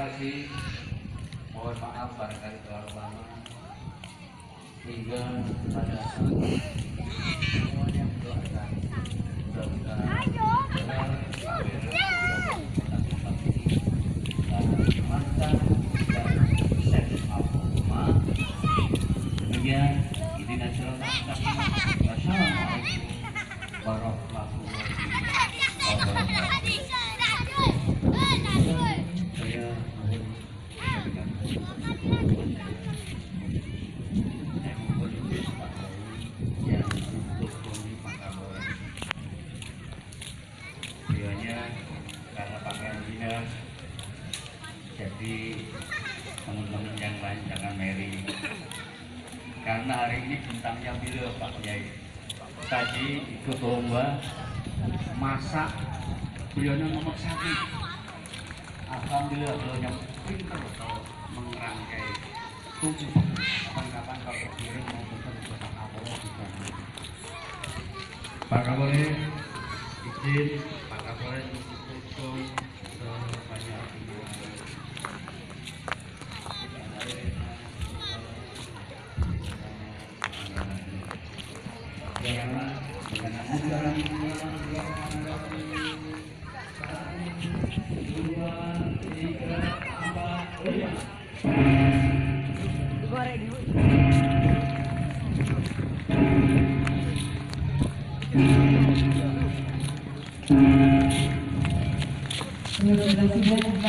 kasih. Mohon maaf barangkali terlalu lama. Hingga pada saat semuanya mendoakan mudah-mudahan demikian ini nasional wassalamualaikum warahmatullahi wabarakatuh. Saya karena pakaian dinas, jadi teman-teman yang lain jangan meri. Karena hari ini bintangnya bila Pak Kiai. Tadi ikut lomba masak, beliaunya nomor 1. Alhamdulillah beliaunya pintar kalau mengerangkai. Tunggu kapan-kapan kalau terkirim mau pesan ke Pak Kapolres juga. Pak Kapolres izin Pak Kapolres untuk sebanyak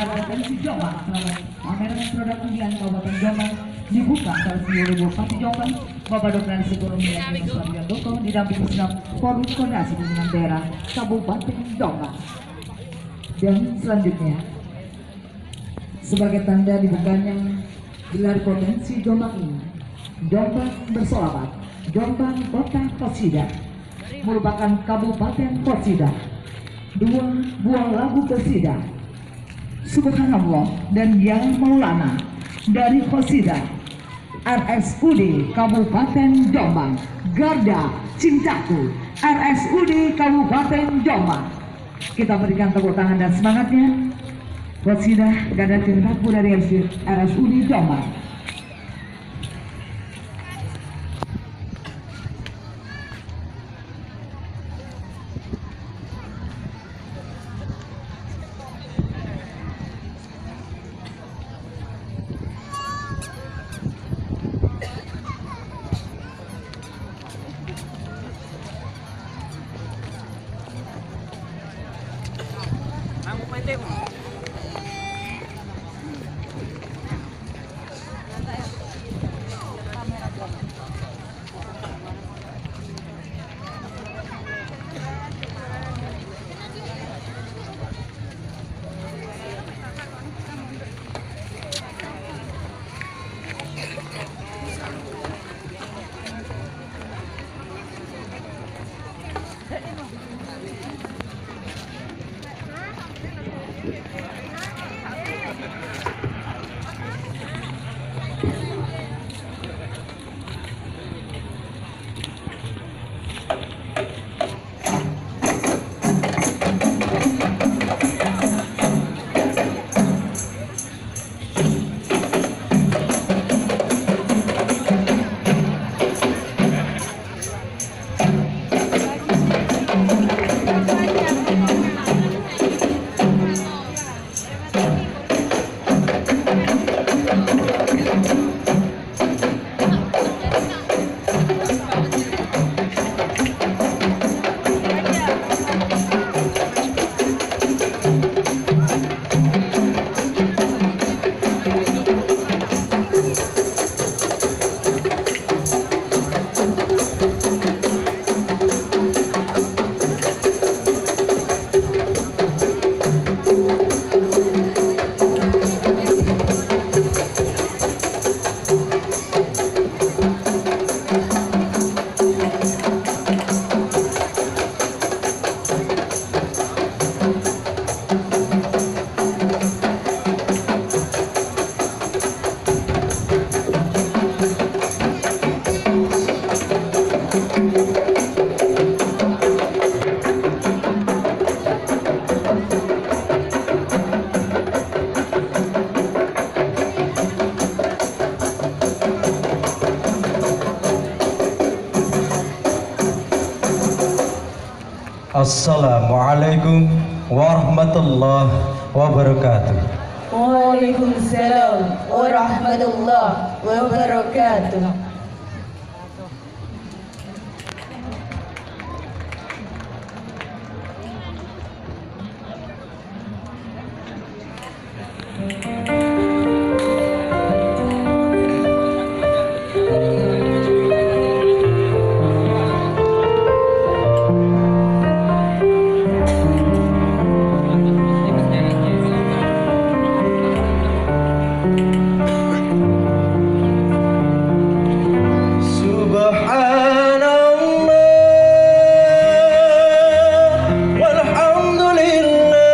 Provinsi Jombang, pameran produk unggulan Kabupaten Jombang dibuka tahun 2004 Jombang. Bapak Dr. Ekonomi dan Sosial Doko didampingi senam Forum Koordinasi Pimpinan Daerah Kabupaten Jombang. Dan selanjutnya, sebagai tanda dibukanya gelar provinsi Jombang ini, Jombang bersolawat, Jombang Kota Qasidah merupakan Kabupaten Qasidah. 2 buah lagu qasidah Subhanallah dan Yang Maulana dari Qasidah RSUD Kabupaten Jombang. Garda Cintaku RSUD Kabupaten Jombang. Kita berikan tepuk tangan dan semangatnya. Qasidah Garda Cintaku dari RSUD Jombang. Assalamualaikum warahmatullahi wabarakatuh. Waalaikumsalam warahmatullahi wabarakatuh. Subhanallah walhamdulillah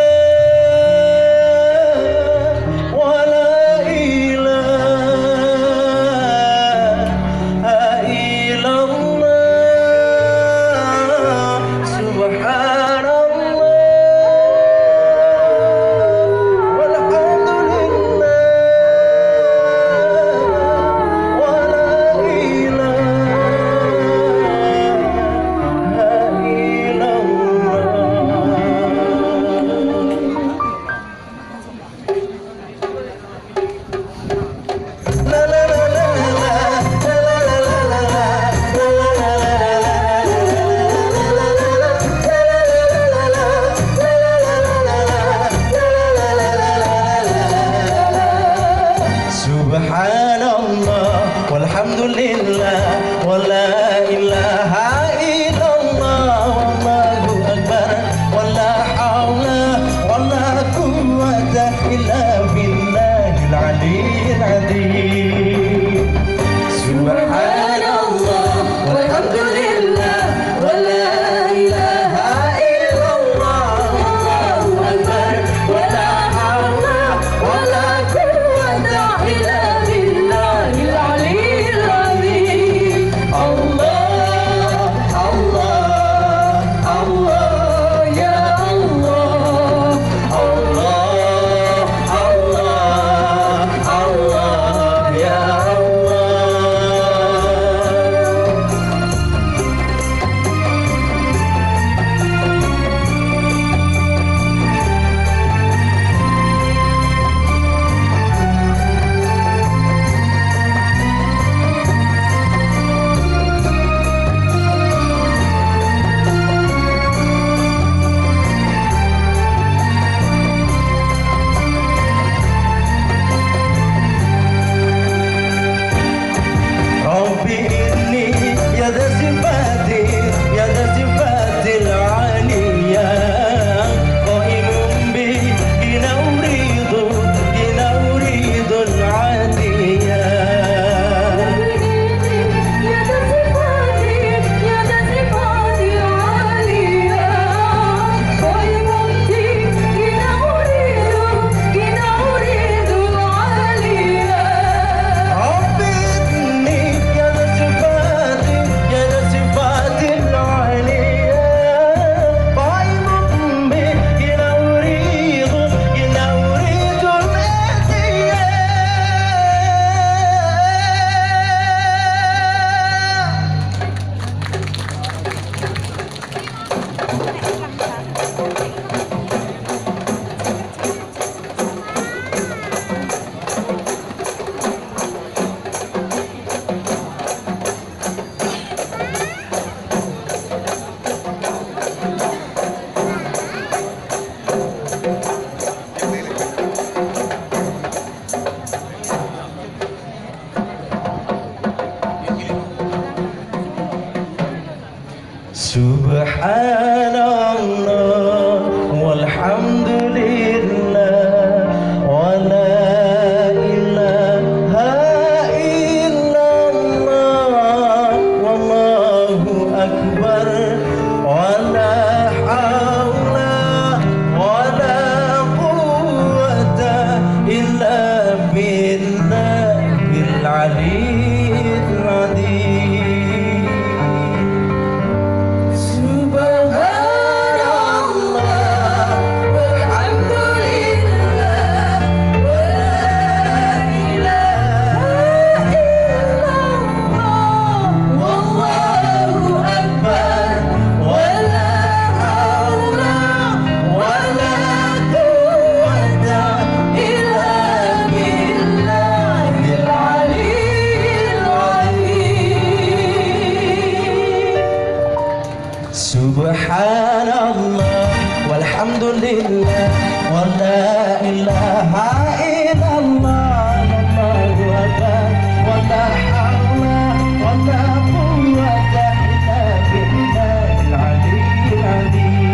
Subhanallah walhamdulillah wa la ilaha illallah wallahu akbar wa la hawla wa la quwwata illa billahil aliyyil azim.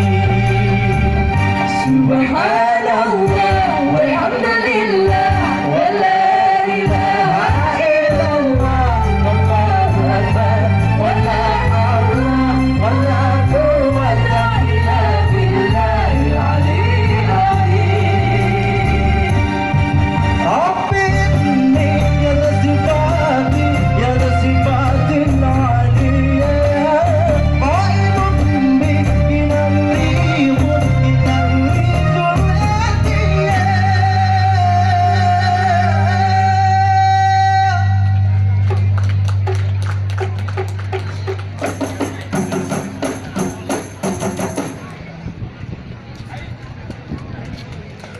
Subhanallah walhamdulillah wa la ilaha illallah wallahu akbar wa la hawla wa la quwwata illa billahil aliyyil azim. Rabbi inni ya sifati ya sifatil aliyah qa'imun bi inamrihun inamrihun atiyah.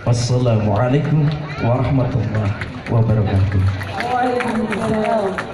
Wassalamualaikum warahmatullahi wabarakatuh. Waalaikumsalam.